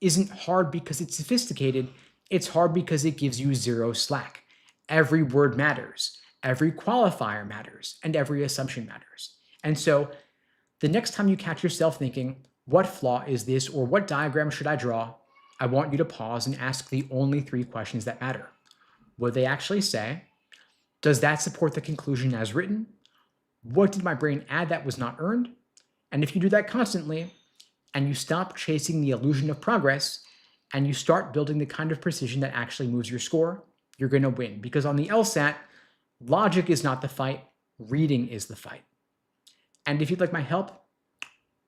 isn't hard because it's sophisticated. It's hard because it gives you zero slack. Every word matters, every qualifier matters, and every assumption matters. And so the next time you catch yourself thinking, what flaw is this, or what diagram should I draw? I want you to pause and ask the only 3 questions that matter. What they actually say? Does that support the conclusion as written? What did my brain add that was not earned? And if you do that constantly, and you stop chasing the illusion of progress, and you start building the kind of precision that actually moves your score, you're going to win. Because on the LSAT, logic is not the fight, reading is the fight. And if you'd like my help,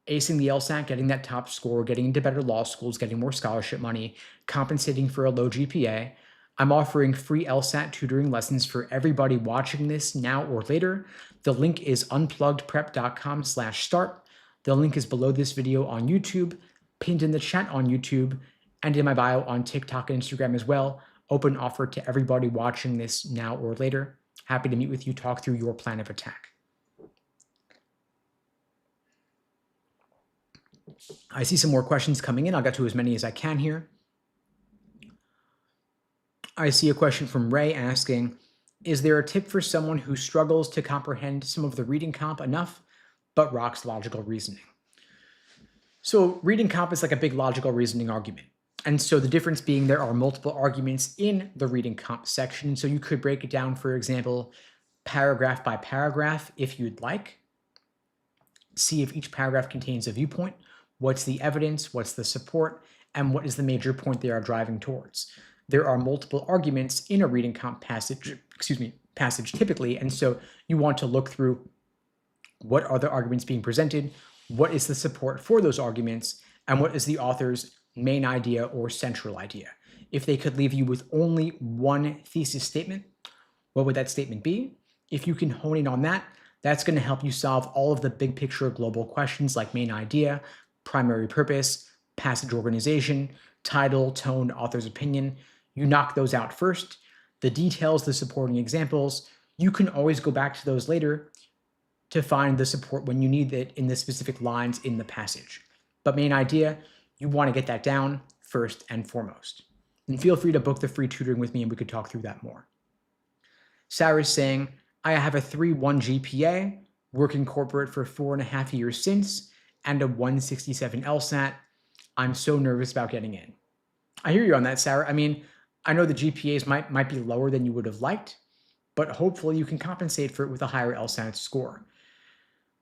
acing the LSAT, getting that top score, getting into better law schools, getting more scholarship money, compensating for a low GPA, I'm offering free LSAT tutoring lessons for everybody watching this now or later. The link is unpluggedprep.com/start. The link is below this video on YouTube, pinned in the chat on YouTube, and in my bio on TikTok and Instagram as well. Open offer to everybody watching this now or later. Happy to meet with you, talk through your plan of attack. I see some more questions coming in. I'll get to as many as I can here. I see a question from Ray asking, Is there a tip for someone who struggles to comprehend some of the reading comp enough, but rocks logical reasoning? So reading comp is like a big logical reasoning argument. And so the difference being there are multiple arguments in the reading comp section. So you could break it down, for example, paragraph by paragraph if you'd like. See if each paragraph contains a viewpoint, what's the evidence, what's the support, and what is the major point they are driving towards. There are multiple arguments in a reading comp passage typically, and so you want to look through what are the arguments being presented, what is the support for those arguments, and what is the author's main idea or central idea. If they could leave you with only one thesis statement, what would that statement be? If you can hone in on that, that's going to help you solve all of the big picture global questions like main idea, primary purpose, passage organization, title, tone, author's opinion. You knock those out first. The details, the supporting examples, you can always go back to those later to find the support when you need it in the specific lines in the passage. But main idea, you want to get that down first and foremost. And feel free to book the free tutoring with me and we could talk through that more. Sarah's saying, I have a 3.1 GPA, working corporate for 4.5 years since, and a 167 LSAT. I'm so nervous about getting in. I hear you on that, Sarah. I mean, I know the GPAs might be lower than you would have liked, but hopefully you can compensate for it with a higher LSAT score.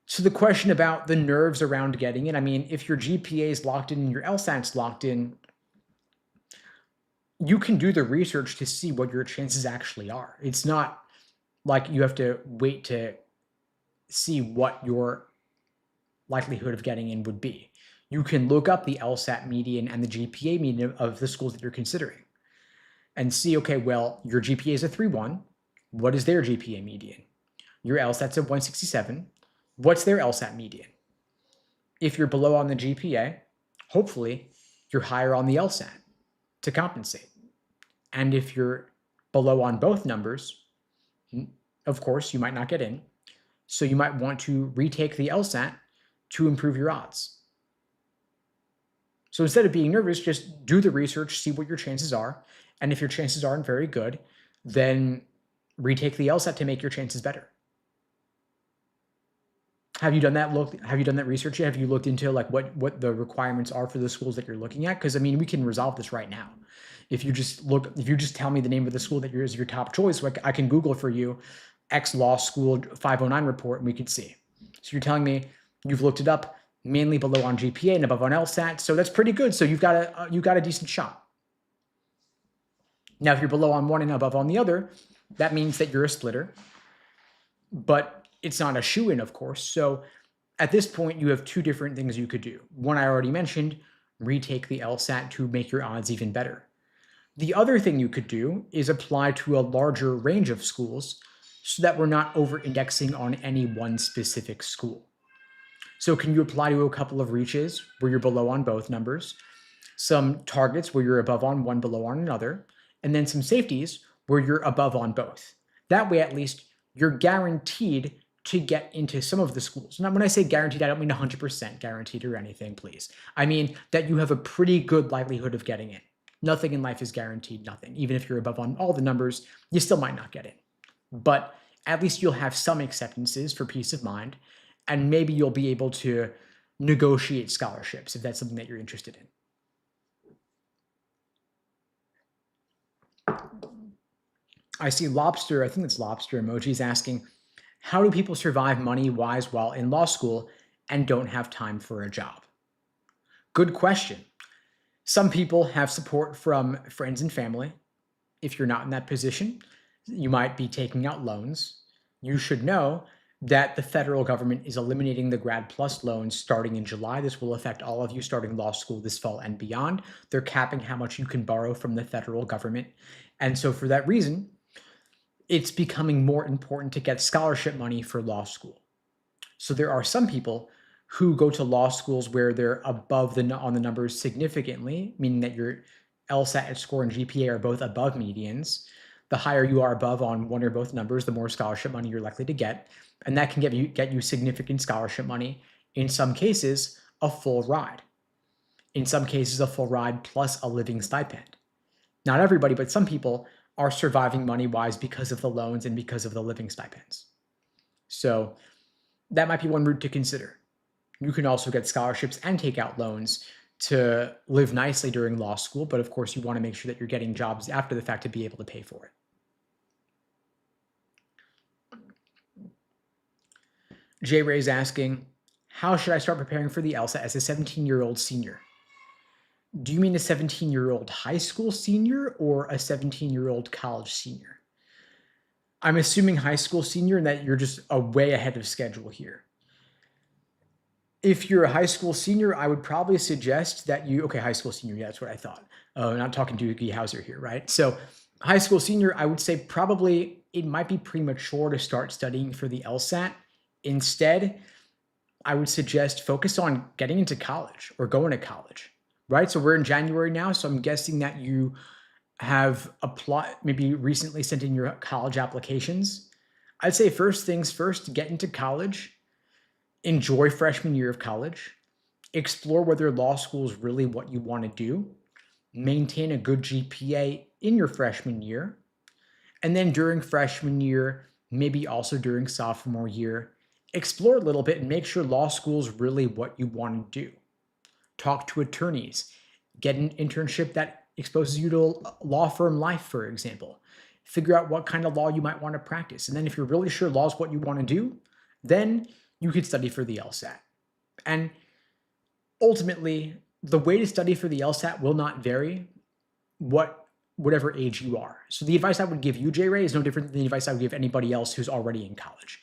So the question about the nerves around getting in, I mean, if your GPA is locked in and your LSAT's locked in, you can do the research to see what your chances actually are. It's not like you have to wait to see what your likelihood of getting in would be. You can look up the LSAT median and the GPA median of the schools that you're considering and see, okay, well, your GPA is a 3.1. What is their GPA median? Your LSAT's a 167. What's their LSAT median? If you're below on the GPA, hopefully you're higher on the LSAT to compensate. And if you're below on both numbers, of course, you might not get in. So you might want to retake the LSAT to improve your odds. So instead of being nervous, just do the research, see what your chances are. And if your chances aren't very good, then retake the LSAT to make your chances better. Have you done that have you done that research yet? Have you looked into like what the requirements are for the schools that you're looking at? Because I mean, we can resolve this right now. If you just tell me the name of the school that is your top choice, like I can Google for you X law school 509 report and we could see. So you're telling me you've looked it up mainly below on GPA and above on LSAT. So that's pretty good. So you've got a decent shot. Now, if you're below on one and above on the other, that means that you're a splitter, but it's not a shoo-in, of course. So at this point, you have two different things you could do. One I already mentioned, retake the LSAT to make your odds even better. The other thing you could do is apply to a larger range of schools so that we're not over-indexing on any one specific school. So can you apply to a couple of reaches where you're below on both numbers, some targets where you're above on one, below on another, and then some safeties where you're above on both. That way, at least, you're guaranteed to get into some of the schools. Now, when I say guaranteed, I don't mean 100% guaranteed or anything, please. I mean that you have a pretty good likelihood of getting in. Nothing in life is guaranteed, nothing. Even if you're above on all the numbers, you still might not get in. But at least you'll have some acceptances for peace of mind, and maybe you'll be able to negotiate scholarships if that's something that you're interested in. I see Lobster, I think it's Lobster emojis asking, how do people survive money-wise while in law school and don't have time for a job? Good question. Some people have support from friends and family. If you're not in that position, you might be taking out loans. You should know that the federal government is eliminating the Grad Plus loans starting in July. This will affect all of you starting law school this fall and beyond. They're capping how much you can borrow from the federal government. And so for that reason, it's becoming more important to get scholarship money for law school. So there are some people who go to law schools where they're above on the numbers significantly, meaning that your LSAT score and GPA are both above medians. The higher you are above on one or both numbers, the more scholarship money you're likely to get. And that can get you significant scholarship money. In some cases, a full ride. In some cases, a full ride plus a living stipend. Not everybody, but some people are surviving money-wise because of the loans and because of the living stipends. So that might be one route to consider. You can also get scholarships and take out loans to live nicely during law school, but of course you want to make sure that you're getting jobs after the fact to be able to pay for it. J. Ray's asking, how should I start preparing for the LSAT as a 17-year-old senior? Do you mean a 17-year-old high school senior or a 17-year-old college senior? I'm assuming high school senior and that you're just way ahead of schedule here. If you're a high school senior, I would probably suggest that high school senior, yeah, that's what I thought. Not talking to Doogie Howser here, right? So high school senior, I would say probably it might be premature to start studying for the LSAT. Instead, I would suggest focus on getting into college or going to college, right? So we're in January now, so I'm guessing that you have applied, maybe recently sent in your college applications. I'd say first things first, get into college. Enjoy freshman year of college, explore whether law school is really what you want to do, maintain a good GPA in your freshman year, and then during freshman year, maybe also during sophomore year, explore a little bit and make sure law school is really what you want to do. Talk to attorneys, get an internship that exposes you to law firm life, for example. Figure out what kind of law you might want to practice. And then if you're really sure law is what you want to do, then you could study for the LSAT. And ultimately, the way to study for the LSAT will not vary whatever age you are. So the advice I would give you, J. Ray, is no different than the advice I would give anybody else who's already in college.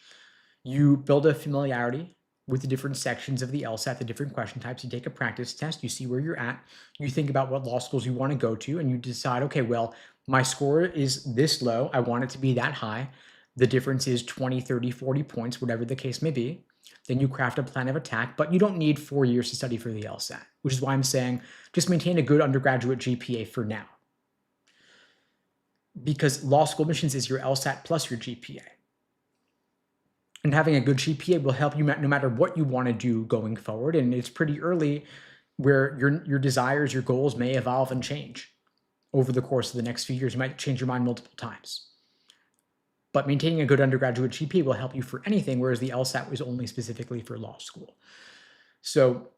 You build a familiarity with the different sections of the LSAT, the different question types. You take a practice test, you see where you're at, you think about what law schools you want to go to, and you decide, okay, well, my score is this low. I want it to be that high. The difference is 20, 30, 40 points, whatever the case may be. Then you craft a plan of attack, but you don't need 4 years to study for the LSAT, which is why I'm saying just maintain a good undergraduate GPA for now. Because law school admissions is your LSAT plus your GPA. And having a good GPA will help you no matter what you want to do going forward. And it's pretty early where your desires, your goals may evolve and change over the course of the next few years. You might change your mind multiple times. But maintaining a good undergraduate GPA will help you for anything, whereas the LSAT was only specifically for law school. So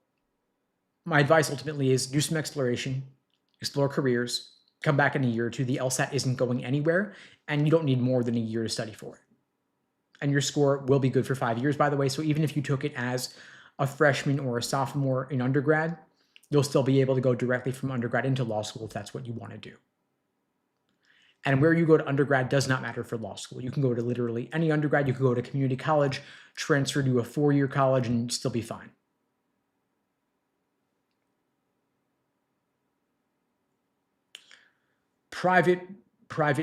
my advice ultimately is do some exploration, explore careers, come back in a year or two. The LSAT isn't going anywhere, and you don't need more than a year to study for it. And your score will be good for 5 years, by the way. So even if you took it as a freshman or a sophomore in undergrad, you'll still be able to go directly from undergrad into law school if that's what you want to do. And where you go to undergrad does not matter for law school. You can go to literally any undergrad. You can go to community college, transfer to a 4-year college, and still be fine. Private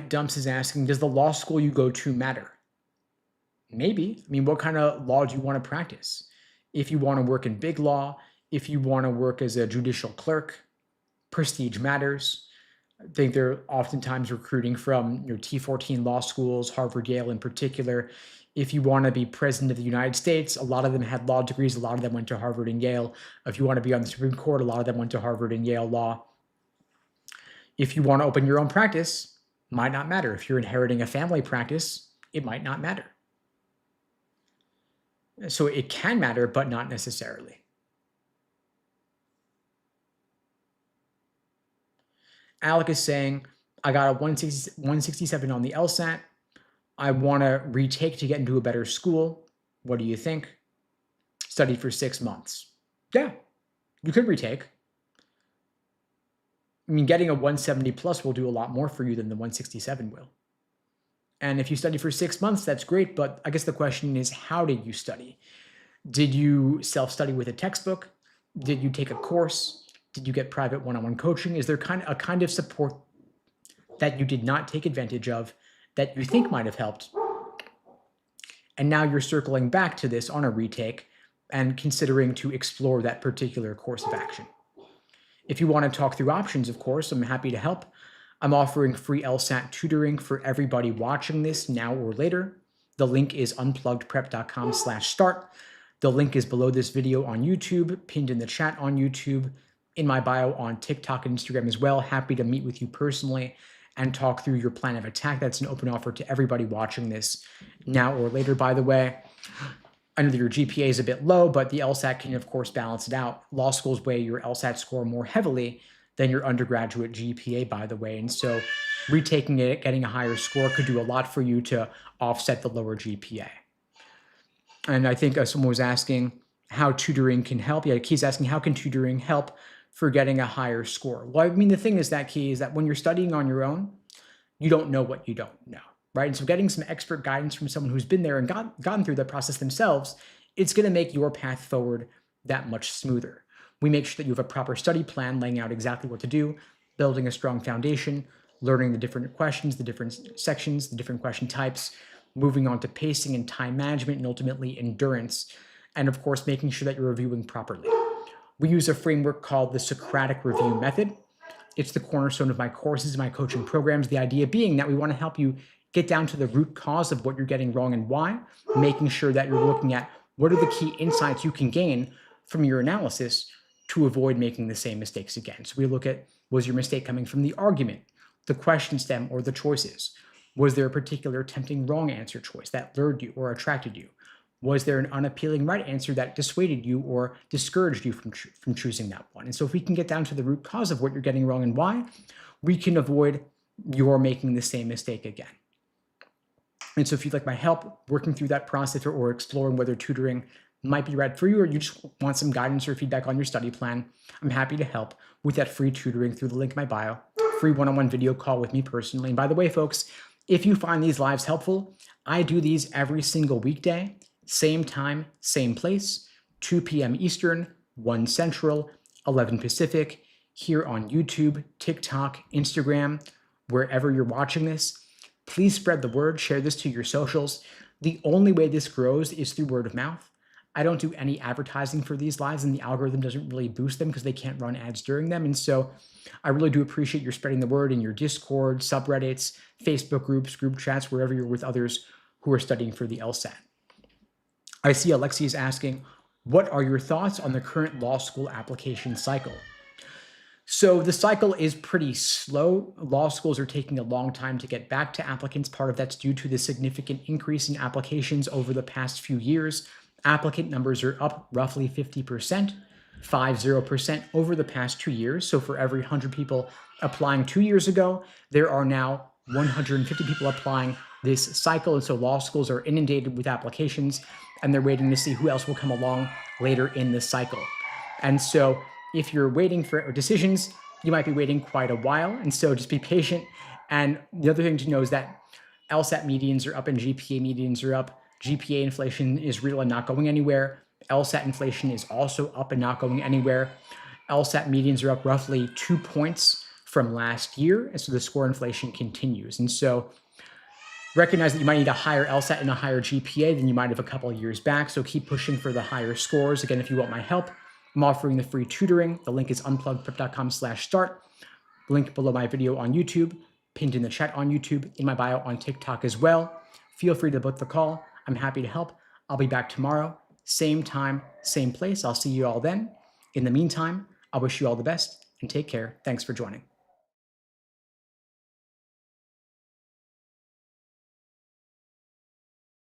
Dumps is asking, does the law school you go to matter? Maybe. I mean, what kind of law do you want to practice? If you want to work in big law, if you want to work as a judicial clerk, prestige matters. I think they're oftentimes recruiting from your T14 law schools, Harvard, Yale in particular. If you want to be president of the United States, a lot of them had law degrees. A lot of them went to Harvard and Yale. If you want to be on the Supreme Court, a lot of them went to Harvard and Yale law. If you want to open your own practice, might not matter. If you're inheriting a family practice, it might not matter. So it can matter, but not necessarily. Alec is saying, I got a 167 on the LSAT. I want to retake to get into a better school. What do you think? Studied for 6 months. Yeah, you could retake. I mean, getting a 170 plus will do a lot more for you than the 167 will. And if you study for 6 months, that's great. But I guess the question is, how did you study? Did you self-study with a textbook? Did you take a course? Did you get private one-on-one coaching? Is there a kind of support that you did not take advantage of that you think might have helped? And now you're circling back to this on a retake and considering to explore that particular course of action. If you want to talk through options, of course, I'm happy to help. I'm offering free LSAT tutoring for everybody watching this now or later. The link is unpluggedprep.com/start. The link is below this video on YouTube, pinned in the chat on YouTube, in my bio on TikTok and Instagram as well. Happy to meet with you personally and talk through your plan of attack. That's an open offer to everybody watching this now or later, by the way. I know that your GPA is a bit low, but the LSAT can, of course, balance it out. Law schools weigh your LSAT score more heavily than your undergraduate GPA, by the way. And so retaking it, getting a higher score could do a lot for you to offset the lower GPA. And I think someone was asking how tutoring can help. Yeah, Key's asking, how can tutoring help for getting a higher score? Well, I mean, the thing is that, Key, is that when you're studying on your own, you don't know what you don't know, right? And so getting some expert guidance from someone who's been there and gotten through that process themselves, it's going to make your path forward that much smoother. We make sure that you have a proper study plan, laying out exactly what to do, building a strong foundation, learning the different questions, the different sections, the different question types, moving on to pacing and time management, and ultimately endurance, and of course, making sure that you're reviewing properly. We use a framework called the Socratic review method. It's the cornerstone of my courses and my coaching programs. The idea being that we want to help you get down to the root cause of what you're getting wrong and why, making sure that you're looking at what are the key insights you can gain from your analysis to avoid making the same mistakes again. So we look at, was your mistake coming from the argument, the question stem, or the choices? Was there a particular tempting wrong answer choice that lured you or attracted you? Was there an unappealing right answer that dissuaded you or discouraged you from choosing that one? And so if we can get down to the root cause of what you're getting wrong and why, we can avoid your making the same mistake again. And so if you'd like my help working through that process or exploring whether tutoring might be right for you, or you just want some guidance or feedback on your study plan, I'm happy to help with that free tutoring through the link in my bio, free one-on-one video call with me personally. And by the way, folks, if you find these lives helpful, I do these every single weekday, same time, same place, 2 p.m. Eastern, 1 Central, 11 Pacific, here on YouTube, TikTok, Instagram, wherever you're watching this. Please spread the word, share this to your socials. The only way this grows is through word of mouth. I don't do any advertising for these lives, and the algorithm doesn't really boost them because they can't run ads during them. And so I really do appreciate your spreading the word in your Discord, subreddits, Facebook groups, group chats, wherever you're with others who are studying for the LSAT. I see Alexi is asking, what are your thoughts on the current law school application cycle? So the cycle is pretty slow. Law schools are taking a long time to get back to applicants. Part of that's due to the significant increase in applications over the past few years. Applicant numbers are up roughly 50%, 50% over the past 2 years. So for every 100 people applying 2 years ago, there are now 150 people applying this cycle. And so law schools are inundated with applications, and they're waiting to see who else will come along later in the cycle. And so if you're waiting for decisions, you might be waiting quite a while. And so just be patient. And the other thing to know is that LSAT medians are up and GPA medians are up. GPA inflation is real and not going anywhere. LSAT inflation is also up and not going anywhere. LSAT medians are up roughly 2 points from last year. And so the score inflation continues. And so recognize that you might need a higher LSAT and a higher GPA than you might have a couple of years back. So keep pushing for the higher scores. Again, if you want my help, I'm offering the free tutoring. The link is unpluggedprep.com/start. Link below my video on YouTube, pinned in the chat on YouTube, in my bio on TikTok as well. Feel free to book the call. I'm happy to help. I'll be back tomorrow, same time, same place. I'll see you all then. In the meantime, I wish you all the best and take care. Thanks for joining.